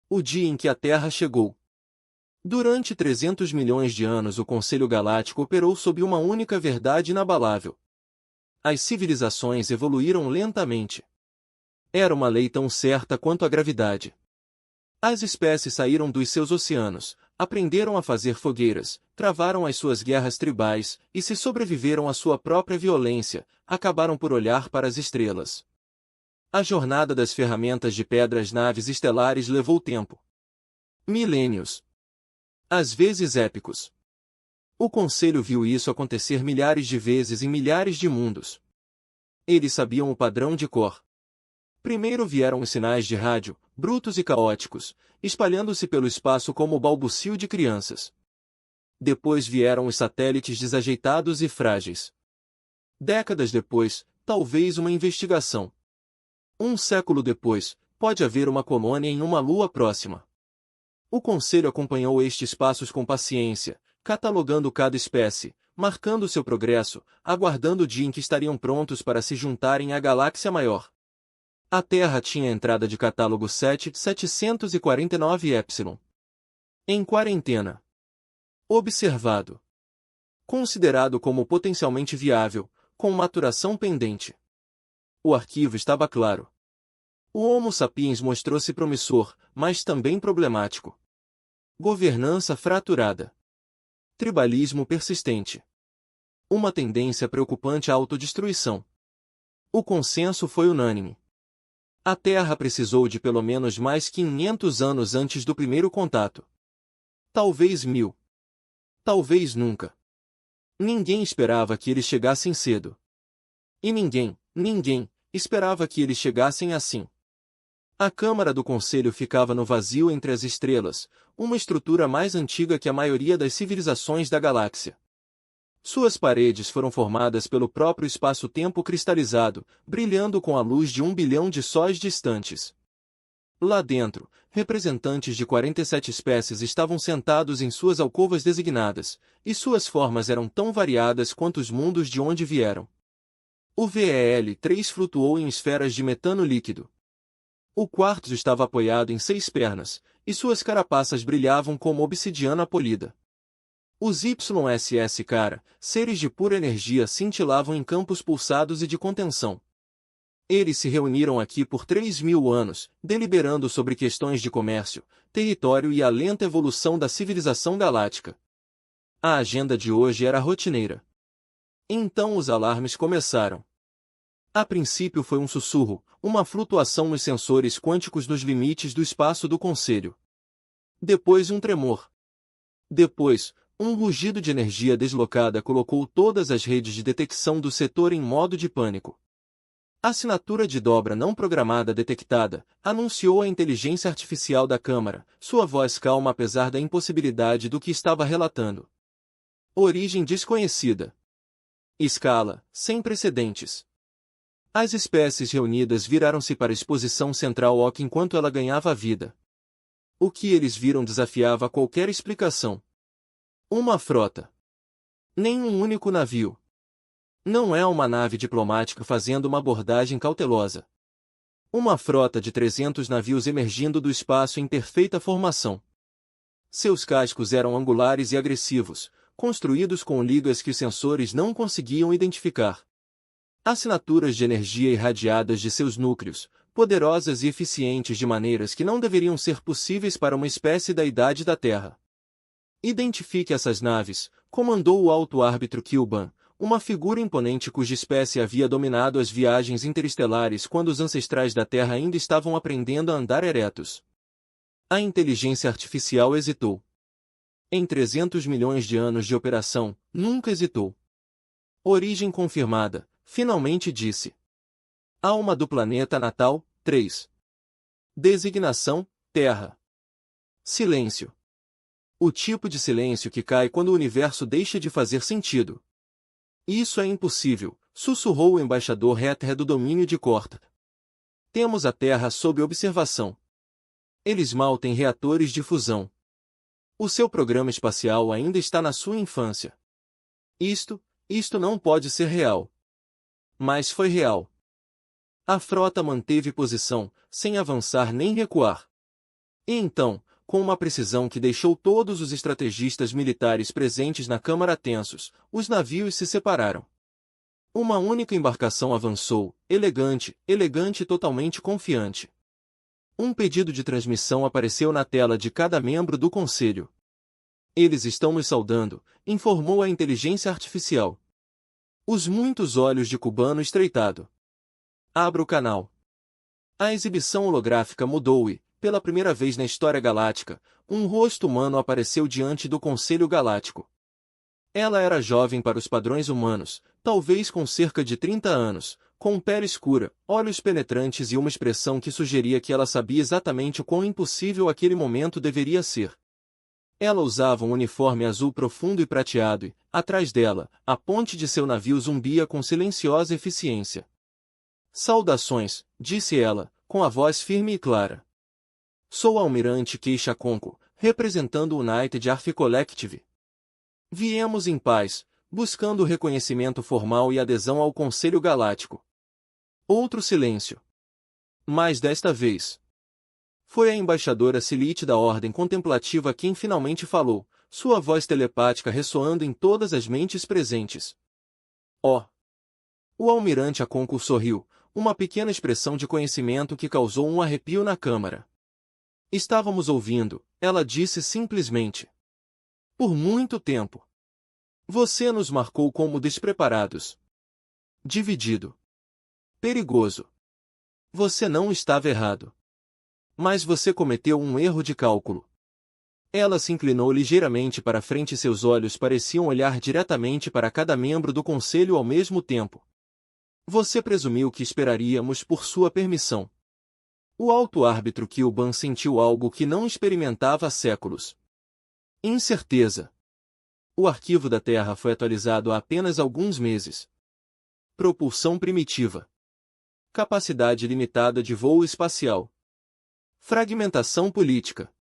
O dia em que a Terra chegou. Durante 300 milhões de anos o Conselho Galáctico operou sob uma única verdade inabalável. As civilizações evoluíram lentamente. Era uma lei tão certa quanto a gravidade. As espécies saíram dos seus oceanos, aprenderam a fazer fogueiras, travaram as suas guerras tribais, e se sobreviveram à sua própria violência, acabaram por olhar para as estrelas. A jornada das ferramentas de pedras naves estelares levou tempo. Milênios. Às vezes épicos. O Conselho viu isso acontecer milhares de vezes em milhares de mundos. Eles sabiam o padrão de cor. Primeiro vieram os sinais de rádio, brutos e caóticos, espalhando-se pelo espaço como o balbucio de crianças. Depois vieram os satélites desajeitados e frágeis. Décadas depois, talvez uma investigação. Um século depois, pode haver uma colônia em uma lua próxima. O Conselho acompanhou estes passos com paciência, catalogando cada espécie, marcando seu progresso, aguardando o dia em que estariam prontos para se juntarem à galáxia maior. A Terra tinha a entrada de catálogo 7749Y. Em quarentena. Observado. Considerado como potencialmente viável, com maturação pendente. O arquivo estava claro. O Homo sapiens mostrou-se promissor, mas também problemático. Governança fraturada. Tribalismo persistente. Uma tendência preocupante à autodestruição. O consenso foi unânime. A Terra precisou de pelo menos mais 500 anos antes do primeiro contato. Talvez 1000. Talvez nunca. Ninguém esperava que eles chegassem cedo. E ninguém esperava que eles chegassem assim. A Câmara do Conselho ficava no vazio entre as estrelas, uma estrutura mais antiga que a maioria das civilizações da galáxia. Suas paredes foram formadas pelo próprio espaço-tempo cristalizado, brilhando com a luz de 1 bilhão de sóis distantes. Lá dentro, representantes de 47 espécies estavam sentados em suas alcovas designadas, e suas formas eram tão variadas quanto os mundos de onde vieram. O VEL-3 flutuou em esferas de metano líquido. O quartzo estava apoiado em 6 pernas, e suas carapaças brilhavam como obsidiana polida. Os YSS Cara, seres de pura energia, cintilavam em campos pulsados e de contenção. Eles se reuniram aqui por 3.000 anos, deliberando sobre questões de comércio, território e a lenta evolução da civilização galáctica. A agenda de hoje era rotineira. Então os alarmes começaram. A princípio foi um sussurro, uma flutuação nos sensores quânticos nos limites do espaço do Conselho. Depois um tremor. Depois, um rugido de energia deslocada colocou todas as redes de detecção do setor em modo de pânico. Assinatura de dobra não programada detectada, anunciou a inteligência artificial da Câmara, sua voz calma apesar da impossibilidade do que estava relatando. Origem desconhecida. Escala, sem precedentes. As espécies reunidas viraram-se para a exposição central Ock enquanto ela ganhava vida. O que eles viram desafiava qualquer explicação. Uma frota. Nem um único navio. Não é uma nave diplomática fazendo uma abordagem cautelosa. Uma frota de 300 navios emergindo do espaço em perfeita formação. Seus cascos eram angulares e agressivos, construídos com ligas que os sensores não conseguiam identificar. Assinaturas de energia irradiadas de seus núcleos, poderosas e eficientes de maneiras que não deveriam ser possíveis para uma espécie da idade da Terra. Identifique essas naves, comandou o alto árbitro Kilban, uma figura imponente cuja espécie havia dominado as viagens interestelares quando os ancestrais da Terra ainda estavam aprendendo a andar eretos. A inteligência artificial hesitou. Em 300 milhões de anos de operação, nunca hesitou. Origem confirmada, finalmente disse. Alma do planeta natal, 3. Designação, Terra. Silêncio. O tipo de silêncio que cai quando o universo deixa de fazer sentido. Isso é impossível, sussurrou o embaixador Heter do domínio de Corta. Temos a Terra sob observação. Eles mal têm reatores de fusão. O seu programa espacial ainda está na sua infância. Isto não pode ser real. Mas foi real. A frota manteve posição, sem avançar nem recuar. E então, com uma precisão que deixou todos os estrategistas militares presentes na câmara tensos, os navios se separaram. Uma única embarcação avançou, elegante e totalmente confiante. Um pedido de transmissão apareceu na tela de cada membro do conselho. Eles estão nos saudando, informou a inteligência artificial. Os muitos olhos de Cubano estreitado. Abra o canal. A exibição holográfica mudou e, pela primeira vez na história galáctica, um rosto humano apareceu diante do Conselho Galáctico. Ela era jovem para os padrões humanos, talvez com cerca de 30 anos, com pele escura, olhos penetrantes e uma expressão que sugeria que ela sabia exatamente o quão impossível aquele momento deveria ser. Ela usava um uniforme azul profundo e prateado e, atrás dela, a ponte de seu navio zumbia com silenciosa eficiência. Saudações, disse ela, com a voz firme e clara. Sou o almirante Keisha Konko, representando o United Arf Collective. Viemos em paz, buscando o reconhecimento formal e adesão ao Conselho Galáctico. Outro silêncio. Mas desta vez. Foi a embaixadora Silite da Ordem Contemplativa quem finalmente falou, sua voz telepática ressoando em todas as mentes presentes. Oh! O almirante Akonko sorriu, uma pequena expressão de conhecimento que causou um arrepio na câmara. Estávamos ouvindo, ela disse simplesmente. Por muito tempo. Você nos marcou como despreparados. Dividido. Perigoso. Você não estava errado. Mas você cometeu um erro de cálculo. Ela se inclinou ligeiramente para frente e seus olhos pareciam olhar diretamente para cada membro do conselho ao mesmo tempo. Você presumiu que esperaríamos por sua permissão. O alto-árbitro Kilban sentiu algo que não experimentava há séculos. Incerteza. O arquivo da Terra foi atualizado há apenas alguns meses. Propulsão primitiva. Capacidade limitada de voo espacial. Fragmentação política.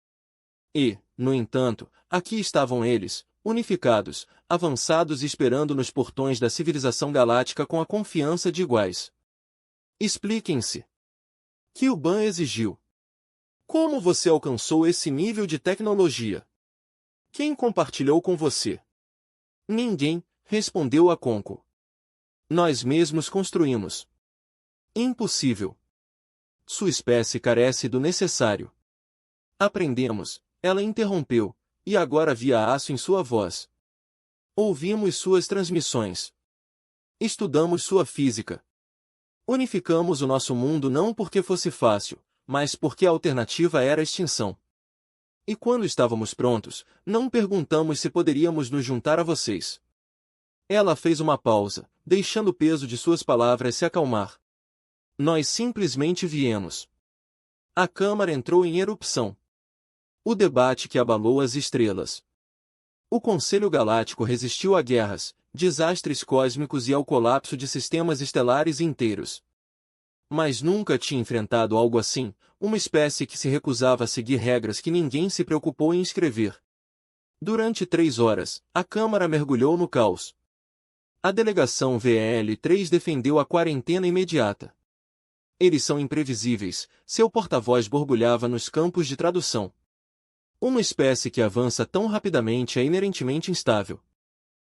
E, no entanto, aqui estavam eles, unificados, avançados e esperando nos portões da civilização galáctica com a confiança de iguais. Expliquem-se. Kilban exigiu. Como você alcançou esse nível de tecnologia? Quem compartilhou com você? Ninguém, respondeu Akonko. Nós mesmos construímos. Impossível. Sua espécie carece do necessário. Aprendemos, ela interrompeu, e agora havia aço em sua voz. Ouvimos suas transmissões. Estudamos sua física. Unificamos o nosso mundo não porque fosse fácil, mas porque a alternativa era a extinção. E quando estávamos prontos, não perguntamos se poderíamos nos juntar a vocês. Ela fez uma pausa, deixando o peso de suas palavras se acalmar. Nós simplesmente viemos. A Câmara entrou em erupção. O debate que abalou as estrelas. O Conselho Galáctico resistiu a guerras, desastres cósmicos e ao colapso de sistemas estelares inteiros. Mas nunca tinha enfrentado algo assim, uma espécie que se recusava a seguir regras que ninguém se preocupou em escrever. Durante 3 horas, a Câmara mergulhou no caos. A delegação VL-3 defendeu a quarentena imediata. Eles são imprevisíveis, seu porta-voz borbulhava nos campos de tradução. Uma espécie que avança tão rapidamente é inerentemente instável.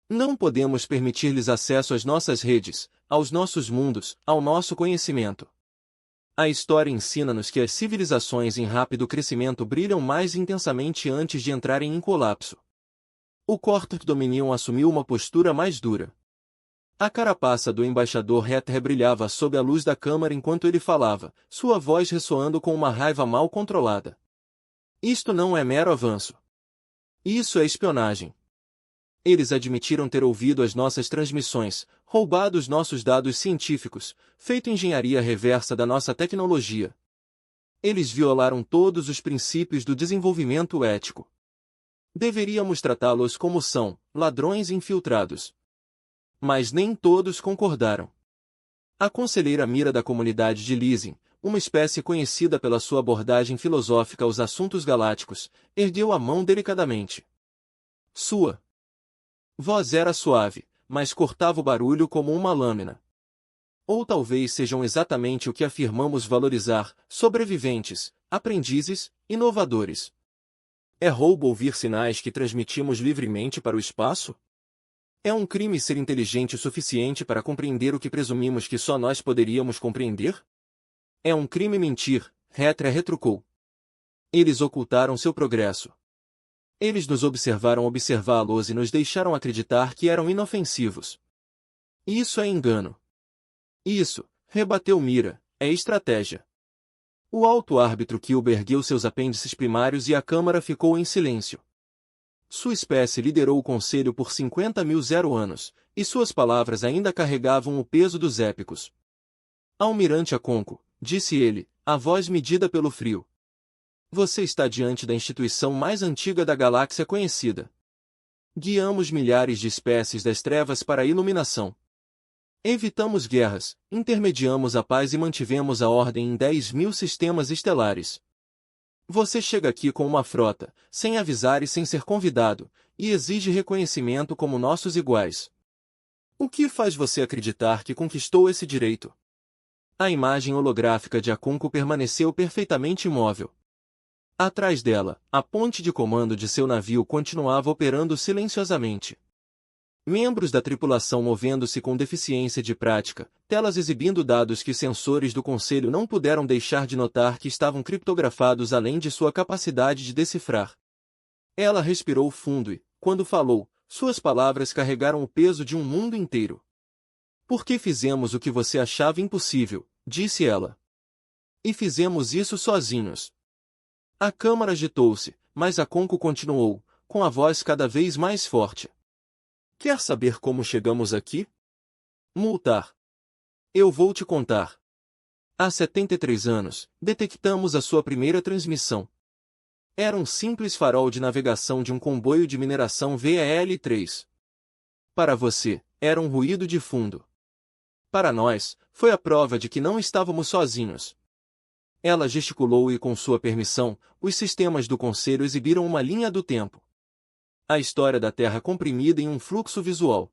Não podemos permitir-lhes acesso às nossas redes, aos nossos mundos, ao nosso conhecimento. A história ensina-nos que as civilizações em rápido crescimento brilham mais intensamente antes de entrarem em colapso. O Cortex Dominion assumiu uma postura mais dura. A carapaça do embaixador Hetter brilhava sob a luz da câmara enquanto ele falava, sua voz ressoando com uma raiva mal controlada. Isto não é mero avanço. Isso é espionagem. Eles admitiram ter ouvido as nossas transmissões, roubado os nossos dados científicos, feito engenharia reversa da nossa tecnologia. Eles violaram todos os princípios do desenvolvimento ético. Deveríamos tratá-los como são, ladrões infiltrados. Mas nem todos concordaram. A conselheira Mira da comunidade de Lysin, uma espécie conhecida pela sua abordagem filosófica aos assuntos galácticos, ergueu a mão delicadamente. Sua voz era suave, mas cortava o barulho como uma lâmina. Ou talvez sejam exatamente o que afirmamos valorizar, sobreviventes, aprendizes, inovadores. É roubo ouvir sinais que transmitimos livremente para o espaço? É um crime ser inteligente o suficiente para compreender o que presumimos que só nós poderíamos compreender? É um crime mentir, Hetra retrucou. Eles ocultaram seu progresso. Eles nos observaram observá-los e nos deixaram acreditar que eram inofensivos. Isso é engano. Isso, rebateu Mira, é estratégia. O alto árbitro Kilber ergueu seus apêndices primários e a Câmara ficou em silêncio. Sua espécie liderou o Conselho por 50.000 anos, e suas palavras ainda carregavam o peso dos épicos. Almirante Aconco, disse ele, a voz medida pelo frio. Você está diante da instituição mais antiga da galáxia conhecida. Guiamos milhares de espécies das trevas para a iluminação. Evitamos guerras, intermediamos a paz e mantivemos a ordem em 10.000 sistemas estelares. Você chega aqui com uma frota, sem avisar e sem ser convidado, e exige reconhecimento como nossos iguais. O que faz você acreditar que conquistou esse direito? A imagem holográfica de Aconco permaneceu perfeitamente imóvel. Atrás dela, a ponte de comando de seu navio continuava operando silenciosamente. Membros da tripulação movendo-se com deficiência de prática, telas exibindo dados que sensores do Conselho não puderam deixar de notar que estavam criptografados além de sua capacidade de decifrar. Ela respirou fundo e, quando falou, suas palavras carregaram o peso de um mundo inteiro. Por que fizemos o que você achava impossível, disse ela. E fizemos isso sozinhos. A Câmara agitou-se, mas Aconco continuou, com a voz cada vez mais forte. Quer saber como chegamos aqui? Multar. Eu vou te contar. Há 73 anos, detectamos a sua primeira transmissão. Era um simples farol de navegação de um comboio de mineração VEL-3. Para você, era um ruído de fundo. Para nós, foi a prova de que não estávamos sozinhos. Ela gesticulou e, com sua permissão, os sistemas do Conselho exibiram uma linha do tempo. A história da Terra comprimida em um fluxo visual.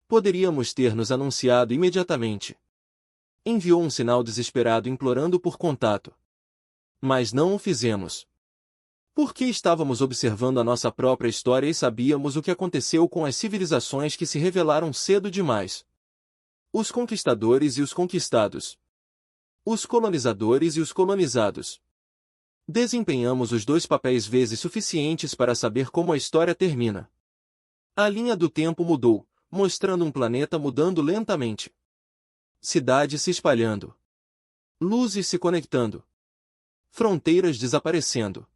Poderíamos ter nos anunciado imediatamente. Enviou um sinal desesperado implorando por contato. Mas não o fizemos. Porque estávamos observando a nossa própria história e sabíamos o que aconteceu com as civilizações que se revelaram cedo demais. Os conquistadores e os conquistados. Os colonizadores e os colonizados. Desempenhamos os dois papéis vezes suficientes para saber como a história termina. A linha do tempo mudou, mostrando um planeta mudando lentamente. Cidades se espalhando. Luzes se conectando. Fronteiras desaparecendo.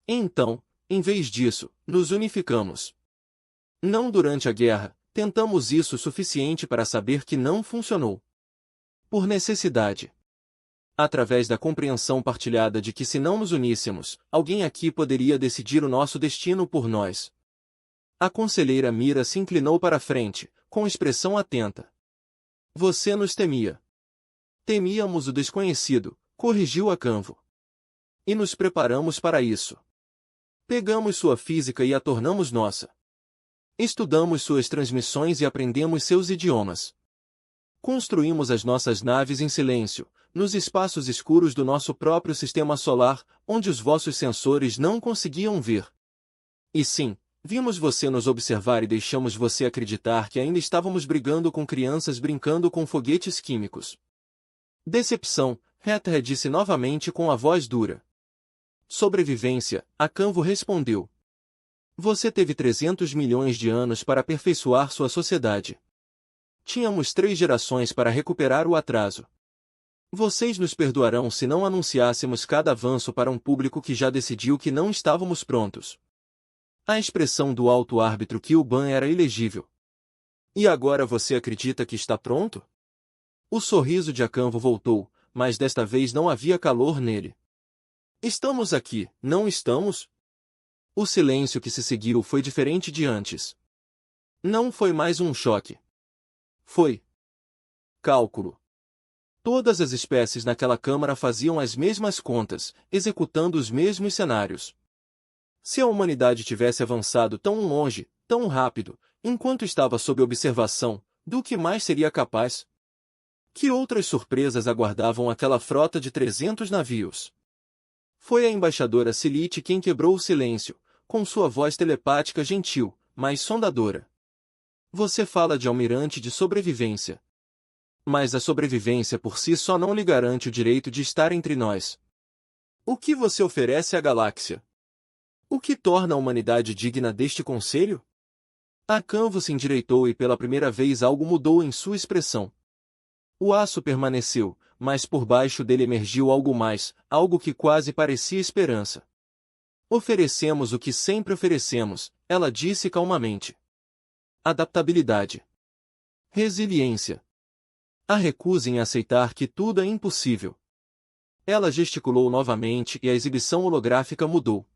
Então, em vez disso, nos unificamos. Não durante a guerra, tentamos isso o suficiente para saber que não funcionou. Por necessidade. Através da compreensão partilhada de que se não nos uníssemos, alguém aqui poderia decidir o nosso destino por nós. A conselheira Mira se inclinou para a frente, com expressão atenta. Você nos temia. Temíamos o desconhecido, corrigiu Acanvo. E nos preparamos para isso. Pegamos sua física e a tornamos nossa. Estudamos suas transmissões e aprendemos seus idiomas. Construímos as nossas naves em silêncio, nos espaços escuros do nosso próprio sistema solar, onde os vossos sensores não conseguiam ver. E sim, vimos você nos observar e deixamos você acreditar que ainda estávamos brigando com crianças brincando com foguetes químicos. Decepção, Heather disse novamente com a voz dura. Sobrevivência, Acanvo respondeu. Você teve 300 milhões de anos para aperfeiçoar sua sociedade. Tínhamos 3 gerações para recuperar o atraso. Vocês nos perdoarão se não anunciássemos cada avanço para um público que já decidiu que não estávamos prontos. A expressão do alto árbitro Kilban era ilegível. E agora você acredita que está pronto? O sorriso de Acanvo voltou, mas desta vez não havia calor nele. Estamos aqui, não estamos? O silêncio que se seguiu foi diferente de antes. Não foi mais um choque. Foi cálculo. Todas as espécies naquela câmara faziam as mesmas contas, executando os mesmos cenários. Se a humanidade tivesse avançado tão longe, tão rápido, enquanto estava sob observação, do que mais seria capaz? Que outras surpresas aguardavam aquela frota de 300 navios? Foi a embaixadora Silite quem quebrou o silêncio, com sua voz telepática gentil, mas sondadora. Você fala de almirante de sobrevivência. Mas a sobrevivência por si só não lhe garante o direito de estar entre nós. O que você oferece à galáxia? O que torna a humanidade digna deste conselho? A Canvo se endireitou e pela primeira vez algo mudou em sua expressão. O aço permaneceu, mas por baixo dele emergiu algo mais, algo que quase parecia esperança. Oferecemos o que sempre oferecemos, ela disse calmamente. Adaptabilidade. Resiliência. A recusa em aceitar que tudo é impossível. Ela gesticulou novamente e a exibição holográfica mudou.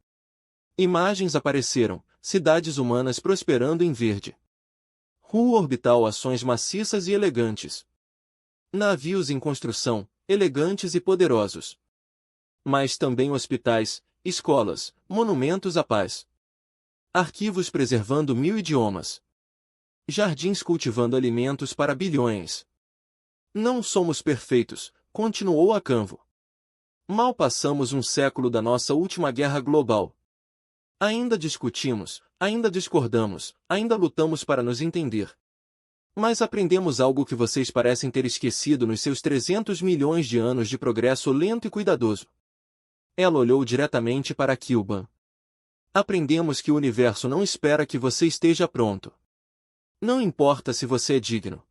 Imagens apareceram, cidades humanas prosperando em verde. Rua orbital, ações maciças e elegantes. Navios em construção, elegantes e poderosos. Mas também hospitais, escolas, monumentos à paz. Arquivos preservando 1000 idiomas. Jardins cultivando alimentos para bilhões. Não somos perfeitos, continuou a Canvo. Mal passamos um século da nossa última guerra global. Ainda discutimos, ainda discordamos, ainda lutamos para nos entender. Mas aprendemos algo que vocês parecem ter esquecido nos seus 300 milhões de anos de progresso lento e cuidadoso. Ela olhou diretamente para Kilban. Aprendemos que o universo não espera que você esteja pronto. Não importa se você é digno.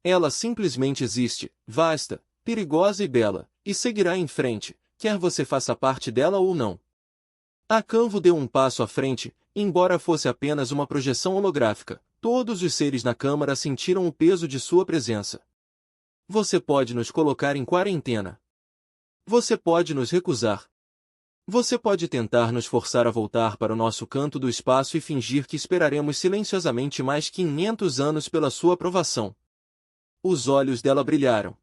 Ela simplesmente existe, vasta, perigosa e bela, e seguirá em frente, quer você faça parte dela ou não. A Canvo deu um passo à frente, embora fosse apenas uma projeção holográfica. Todos os seres na Câmara sentiram o peso de sua presença. Você pode nos colocar em quarentena. Você pode nos recusar. Você pode tentar nos forçar a voltar para o nosso canto do espaço e fingir que esperaremos silenciosamente mais 500 anos pela sua aprovação. Os olhos dela brilharam.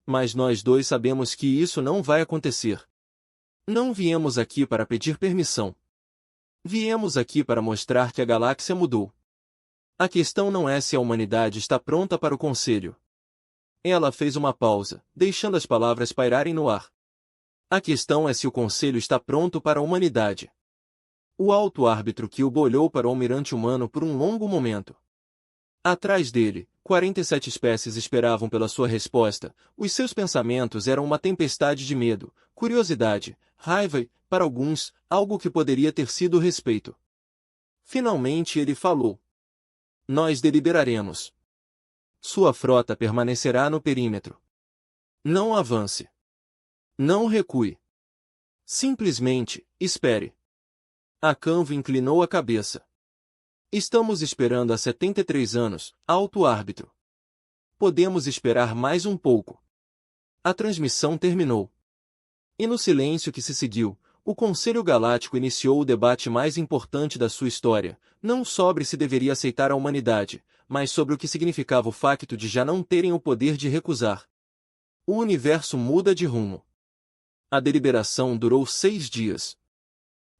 Mas nós dois sabemos que isso não vai acontecer. Não viemos aqui para pedir permissão. Viemos aqui para mostrar que a galáxia mudou. A questão não é se a humanidade está pronta para o conselho. Ela fez uma pausa, deixando as palavras pairarem no ar. A questão é se o conselho está pronto para a humanidade. O alto árbitro Kilbo olhou para o almirante humano por um longo momento. Atrás dele, 47 espécies esperavam pela sua resposta. Os seus pensamentos eram uma tempestade de medo, curiosidade, raiva e, para alguns, algo que poderia ter sido respeito. Finalmente ele falou. Nós deliberaremos. Sua frota permanecerá no perímetro. Não avance. Não recue. Simplesmente, espere. A Canvo inclinou a cabeça. Estamos esperando há 73 anos, alto árbitro. Podemos esperar mais um pouco. A transmissão terminou. E no silêncio que se seguiu, o Conselho Galáctico iniciou o debate mais importante da sua história, não sobre se deveria aceitar a humanidade, mas sobre o que significava o facto de já não terem o poder de recusar. O universo muda de rumo. A deliberação durou 6 dias.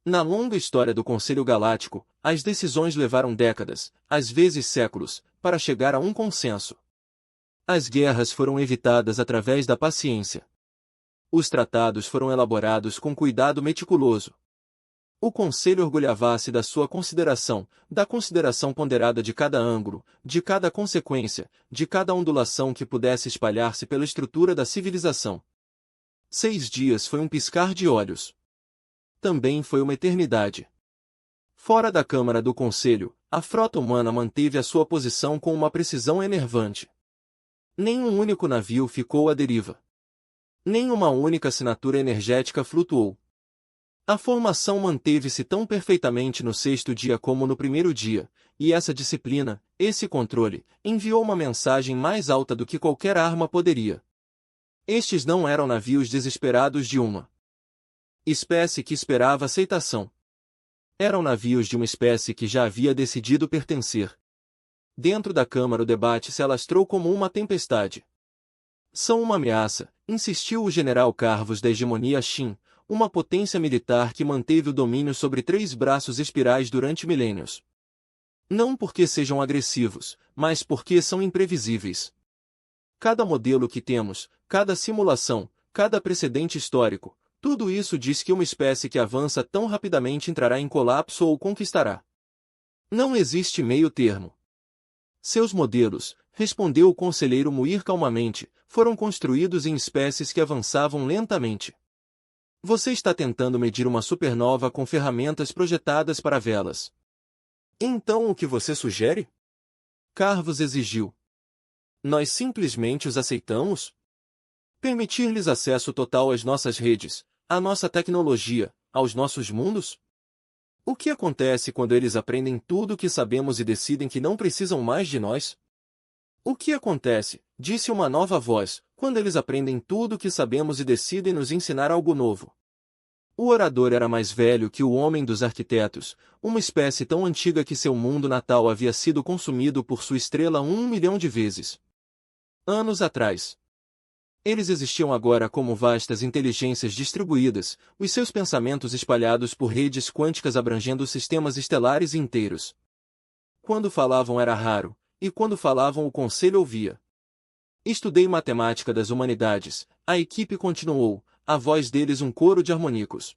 Na longa história do Conselho Galáctico, as decisões levaram décadas, às vezes séculos, para chegar a um consenso. As guerras foram evitadas através da paciência. Os tratados foram elaborados com cuidado meticuloso. O Conselho orgulhava-se da sua consideração, da consideração ponderada de cada ângulo, de cada consequência, de cada ondulação que pudesse espalhar-se pela estrutura da civilização. 6 dias foi um piscar de olhos. Também foi uma eternidade. Fora da Câmara do Conselho, a frota humana manteve a sua posição com uma precisão enervante. Nenhum único navio ficou à deriva. Nenhuma única assinatura energética flutuou. A formação manteve-se tão perfeitamente no 6º dia como no primeiro dia, e essa disciplina, esse controle, enviou uma mensagem mais alta do que qualquer arma poderia. Estes não eram navios desesperados de uma espécie que esperava aceitação. Eram navios de uma espécie que já havia decidido pertencer. Dentro da Câmara o debate se alastrou como uma tempestade. São uma ameaça, insistiu o general Carvos da hegemonia Shin, uma potência militar que manteve o domínio sobre 3 braços espirais durante milênios. Não porque sejam agressivos, mas porque são imprevisíveis. Cada modelo que temos, cada simulação, cada precedente histórico, Tudo isso diz que uma espécie que avança tão rapidamente entrará em colapso ou conquistará. Não existe meio termo. Seus modelos, respondeu o conselheiro Muir calmamente, foram construídos em espécies que avançavam lentamente. Você está tentando medir uma supernova com ferramentas projetadas para velas. Então o que você sugere? Carvos exigiu. Nós simplesmente os aceitamos? Permitir-lhes acesso total às nossas redes, à nossa tecnologia, aos nossos mundos? O que acontece quando eles aprendem tudo o que sabemos e decidem que não precisam mais de nós? O que acontece, disse uma nova voz, quando eles aprendem tudo o que sabemos e decidem nos ensinar algo novo? O orador era mais velho que o homem dos arquitetos, uma espécie tão antiga que seu mundo natal havia sido consumido por sua estrela 1 milhão de vezes. Anos atrás. Eles existiam agora como vastas inteligências distribuídas, os seus pensamentos espalhados por redes quânticas abrangendo sistemas estelares inteiros. Quando falavam era raro, e quando falavam o conselho ouvia. Estudei matemática das humanidades, a equipe continuou, a voz deles um coro de harmônicos.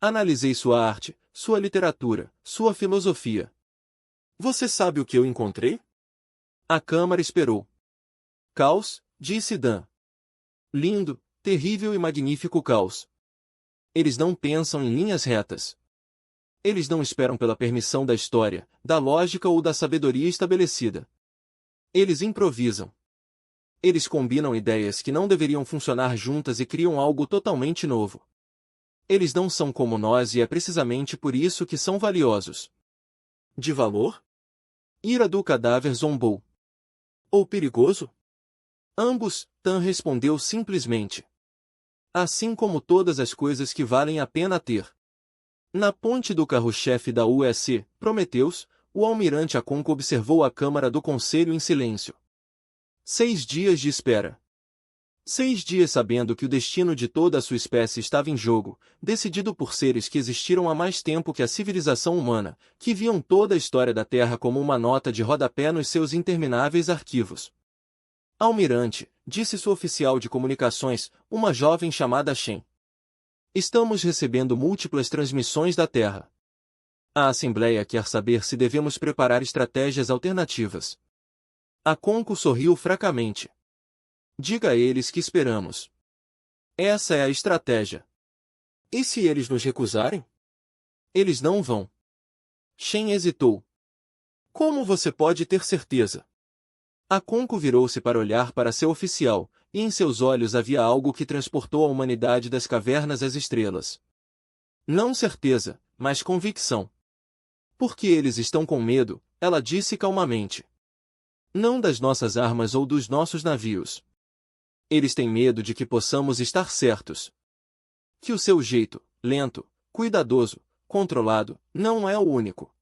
Analisei sua arte, sua literatura, sua filosofia. Você sabe o que eu encontrei? A câmara esperou. Caos, disse Dan. Lindo, terrível e magnífico caos. Eles não pensam em linhas retas. Eles não esperam pela permissão da história, da lógica ou da sabedoria estabelecida. Eles improvisam. Eles combinam ideias que não deveriam funcionar juntas e criam algo totalmente novo. Eles não são como nós e é precisamente por isso que são valiosos. De valor? Ira do cadáver zombou. Ou perigoso? Ambos, Tan respondeu simplesmente. Assim como todas as coisas que valem a pena ter. Na ponte do carro-chefe da USC, Prometheus, o almirante Aconco observou a Câmara do Conselho em silêncio. 6 dias de espera. 6 dias sabendo que o destino de toda a sua espécie estava em jogo, decidido por seres que existiram há mais tempo que a civilização humana, que viam toda a história da Terra como uma nota de rodapé nos seus intermináveis arquivos. Almirante, disse sua oficial de comunicações, uma jovem chamada Shen. Estamos recebendo múltiplas transmissões da Terra. A Assembleia quer saber se devemos preparar estratégias alternativas. Aconco sorriu fracamente. Diga a eles que esperamos. Essa é a estratégia. E se eles nos recusarem? Eles não vão. Shen hesitou. Como você pode ter certeza? Aconco virou-se para olhar para seu oficial, e em seus olhos havia algo que transportou a humanidade das cavernas às estrelas. Não certeza, mas convicção. Porque eles estão com medo, ela disse calmamente. Não das nossas armas ou dos nossos navios. Eles têm medo de que possamos estar certos. Que o seu jeito, lento, cuidadoso, controlado, não é o único.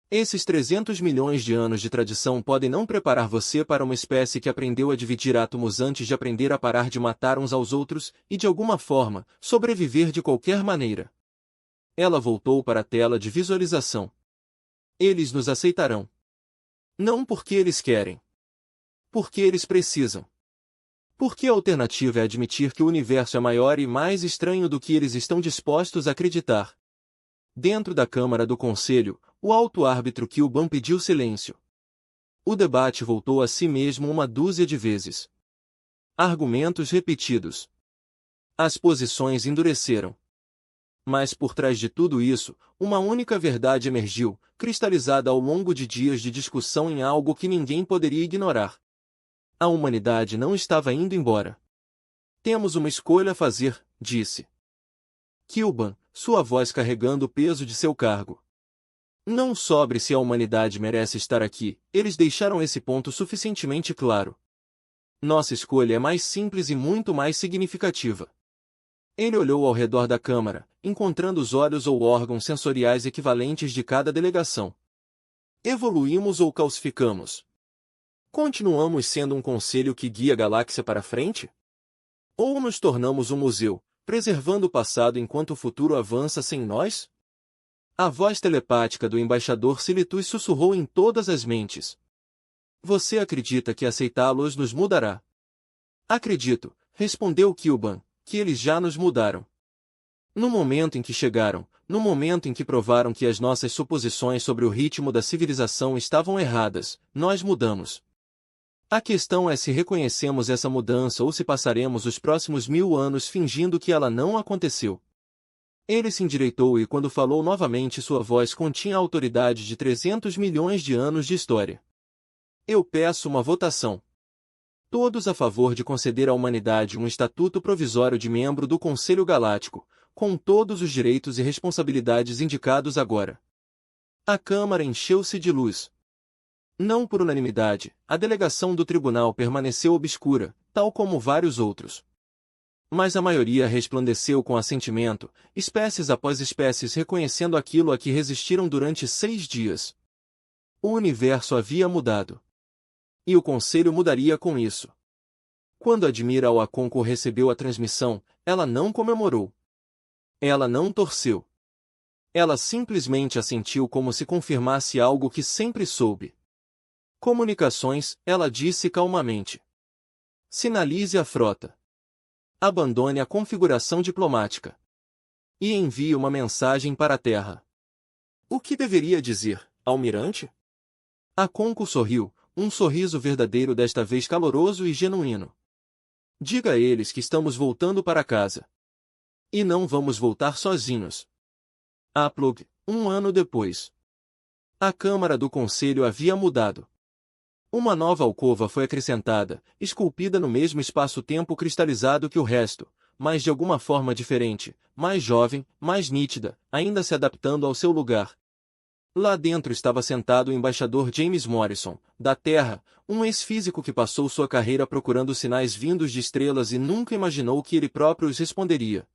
Esses 300 milhões de anos de tradição podem não preparar você para uma espécie que aprendeu a dividir átomos antes de aprender a parar de matar uns aos outros e, de alguma forma, sobreviver de qualquer maneira. Ela voltou para a tela de visualização. Eles nos aceitarão. Não porque eles querem. Porque eles precisam. Porque a alternativa é admitir que o universo é maior e mais estranho do que eles estão dispostos a acreditar. Dentro da Câmara do Conselho, o alto árbitro Kilban pediu silêncio. O debate voltou a si mesmo uma dúzia de vezes. Argumentos repetidos. As posições endureceram. Mas por trás de tudo isso, uma única verdade emergiu, cristalizada ao longo de dias de discussão em algo que ninguém poderia ignorar. A humanidade não estava indo embora. Temos uma escolha a fazer, disse Kilban, sua voz carregando o peso de seu cargo. Não sobre se a humanidade merece estar aqui, eles deixaram esse ponto suficientemente claro. Nossa escolha é mais simples e muito mais significativa. Ele olhou ao redor da Câmara, encontrando os olhos ou órgãos sensoriais equivalentes de cada delegação. Evoluímos ou calcificamos? Continuamos sendo um conselho que guia a galáxia para frente? Ou nos tornamos um museu, preservando o passado enquanto o futuro avança sem nós? A voz telepática do embaixador Silitus sussurrou em todas as mentes. Você acredita que aceitá-los nos mudará? Acredito, respondeu Kilban, que eles já nos mudaram. No momento em que chegaram, no momento em que provaram que as nossas suposições sobre o ritmo da civilização estavam erradas, nós mudamos. A questão é se reconhecemos essa mudança ou se passaremos os próximos 1000 anos fingindo que ela não aconteceu. Ele se endireitou e quando falou novamente sua voz continha a autoridade de 300 milhões de anos de história. Eu peço uma votação. Todos a favor de conceder à humanidade um estatuto provisório de membro do Conselho Galáctico, com todos os direitos e responsabilidades indicados agora. A Câmara encheu-se de luz. Não por unanimidade, a delegação do tribunal permaneceu obscura, tal como vários outros. Mas a maioria resplandeceu com assentimento, espécies após espécies reconhecendo aquilo a que resistiram durante 6 dias. O universo havia mudado. E o Conselho mudaria com isso. Quando Admiral Akonko recebeu a transmissão, ela não comemorou. Ela não torceu. Ela simplesmente assentiu como se confirmasse algo que sempre soube. Comunicações, ela disse calmamente. Sinalize a frota. Abandone a configuração diplomática. E envie uma mensagem para a Terra. O que deveria dizer, almirante? Akonko sorriu, um sorriso verdadeiro desta vez caloroso e genuíno. Diga a eles que estamos voltando para casa. E não vamos voltar sozinhos. Aplug, 1 ano depois. A Câmara do Conselho havia mudado. Uma nova alcova foi acrescentada, esculpida no mesmo espaço-tempo cristalizado que o resto, mas de alguma forma diferente, mais jovem, mais nítida, ainda se adaptando ao seu lugar. Lá dentro estava sentado o embaixador James Morrison, da Terra, um ex-físico que passou sua carreira procurando sinais vindos de estrelas e nunca imaginou que ele próprio os responderia.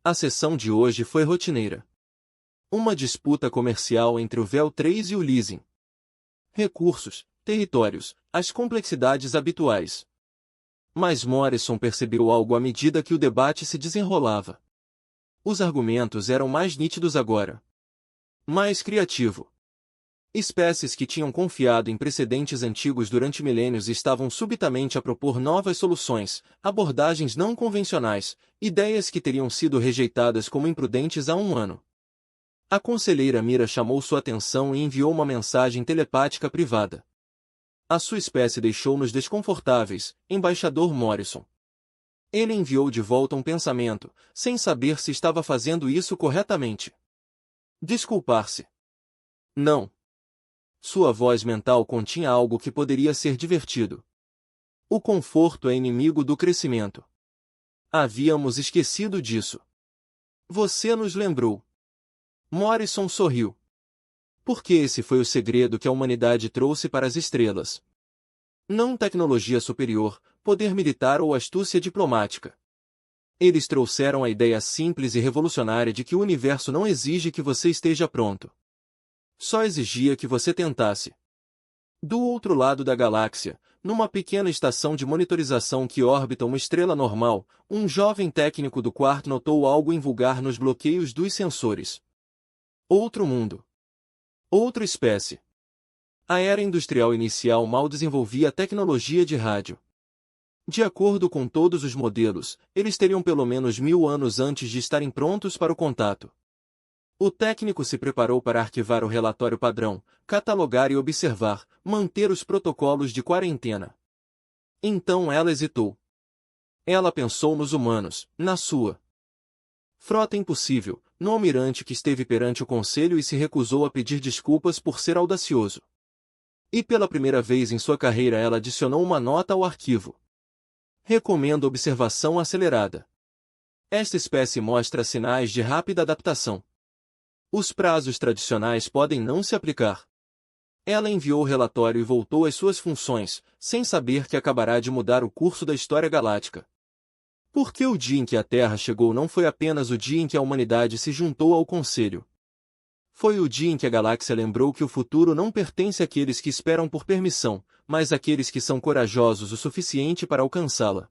A sessão de hoje foi rotineira. Uma disputa comercial entre o Vel 3 e o Leasing. Recursos, territórios, as complexidades habituais. Mas Morrison percebeu algo à medida que o debate se desenrolava. Os argumentos eram mais nítidos agora. Mais criativo. Espécies que tinham confiado em precedentes antigos durante milênios estavam subitamente a propor novas soluções, abordagens não convencionais, ideias que teriam sido rejeitadas como imprudentes há 1 ano. A conselheira Mira chamou sua atenção e enviou uma mensagem telepática privada. A sua espécie deixou-nos desconfortáveis, embaixador Morrison. Ele enviou de volta um pensamento, sem saber se estava fazendo isso corretamente. Desculpar-se. Não. Sua voz mental continha algo que poderia ser divertido. O conforto é inimigo do crescimento. Havíamos esquecido disso. Você nos lembrou. Morrison sorriu. Porque esse foi o segredo que a humanidade trouxe para as estrelas. Não tecnologia superior, poder militar ou astúcia diplomática. Eles trouxeram a ideia simples e revolucionária de que o universo não exige que você esteja pronto. Só exigia que você tentasse. Do outro lado da galáxia, numa pequena estação de monitorização que orbita uma estrela normal, um jovem técnico do quarto notou algo invulgar nos bloqueios dos sensores. Outro mundo. Outra espécie. A era industrial inicial mal desenvolvia a tecnologia de rádio. De acordo com todos os modelos, eles teriam pelo menos 1000 anos antes de estarem prontos para o contato. O técnico se preparou para arquivar o relatório padrão, catalogar e observar, manter os protocolos de quarentena. Então ela hesitou. Ela pensou nos humanos, na sua frota impossível, no almirante que esteve perante o conselho e se recusou a pedir desculpas por ser audacioso. E pela primeira vez em sua carreira ela adicionou uma nota ao arquivo. Recomendo observação acelerada. Esta espécie mostra sinais de rápida adaptação. Os prazos tradicionais podem não se aplicar. Ela enviou o relatório e voltou às suas funções, sem saber que acabará de mudar o curso da história galáctica. Porque o dia em que a Terra chegou não foi apenas o dia em que a humanidade se juntou ao Conselho. Foi o dia em que a galáxia lembrou que o futuro não pertence àqueles que esperam por permissão, mas àqueles que são corajosos o suficiente para alcançá-la.